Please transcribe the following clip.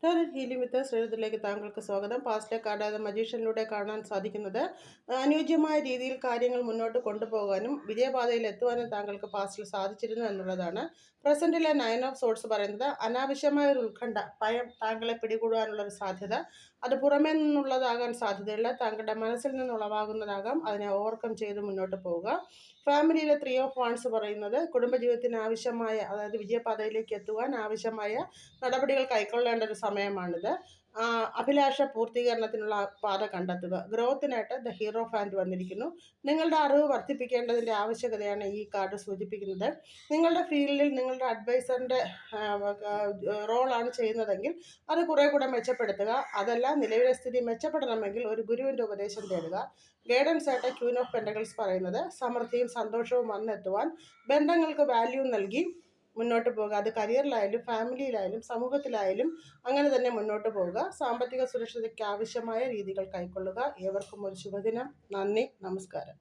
Tarot healing വിത്ത് ശ്രീധത്തിലേക്ക് താങ്കൾക്ക് സ്വാഗതം. പാസ്റ്റിലെ card മജീഷ്യനിലൂടെ കാണാൻ സാധിക്കുന്നത് അനുയോജ്യമായ രീതിയിൽ കാര്യങ്ങൾ മുന്നോട്ട് കൊണ്ടുപോകാനും വിജയപാതയിൽ എത്തുവാനും താങ്കൾക്ക് പാസ്റ്റിൽ സാധിച്ചിരുന്നു എന്നുള്ളതാണ്. പ്രസന്റിലെ 9 ഓഫ് സോർട്സ് പറയുന്നത് അനാവശ്യമായ ഒരു ഉത്കണ്ഠ, ഭയം താങ്കളെ പിടികൂടാനുള്ള ഒരു സാധ്യത. അത് പുറമേ നിന്നുള്ളതാകാൻ സാധ്യതയില്ല, താങ്കളുടെ മനസ്സിൽ നിന്നുളവാകുന്നതാകാം. അതിനെ ഓവർകം ചെയ്ത് മുന്നോട്ട് പോവുക. ഫാമിലിയിലെ 3 ഓഫ് വാൺസ് പറയുന്നത് കുടുംബജീവിതത്തിന് ആവശ്യമായ, അതായത് വിജയപാതയിലേക്ക് എത്തുവാൻ ആവശ്യമായ നടപടികൾ കൈക്കൊള്ളേണ്ട ഒരു സമയമാണിത്. അഭിലാഷ പൂർത്തീകരണത്തിനുള്ള പാത കണ്ടെത്തുക. ഗ്രോത്തിനായിട്ട് ദ ഹീറോ ഫാൻഡ് വന്നിരിക്കുന്നു. നിങ്ങളുടെ അറിവ് വർദ്ധിപ്പിക്കേണ്ടതിൻ്റെ ആവശ്യകതയാണ് ഈ കാർഡ് സൂചിപ്പിക്കുന്നത്. നിങ്ങളുടെ ഫീൽഡിൽ നിങ്ങളുടെ അഡ്വൈസറിൻ്റെ റോളാണ് ചെയ്യുന്നതെങ്കിൽ അത് കുറേ കൂടെ മെച്ചപ്പെടുത്തുക. അതല്ല, നിലവിലെ സ്ഥിതി മെച്ചപ്പെടണമെങ്കിൽ ഒരു ഗുരുവിൻ്റെ ഉപദേശം തേടുക. ഗൈഡൻസ് ആയിട്ട് ക്വീൻ ഓഫ് പെൻറ്റക്കിൾസ് പറയുന്നത് സമൃദ്ധിയും സന്തോഷവും വന്നെത്തുവാൻ ബന്ധങ്ങൾക്ക് വാല്യൂ നൽകി മുന്നോട്ട് പോകുക. അത് കരിയറിലായാലും ഫാമിലിയിലായാലും സമൂഹത്തിലായാലും അങ്ങനെ തന്നെ മുന്നോട്ട് പോവുക. സാമ്പത്തിക സുരക്ഷയ്ക്ക് ആവശ്യമായ രീതികൾ കൈക്കൊള്ളുക. ഏവർക്കും ഒരു ശുഭദിനം. നന്ദി, നമസ്കാരം.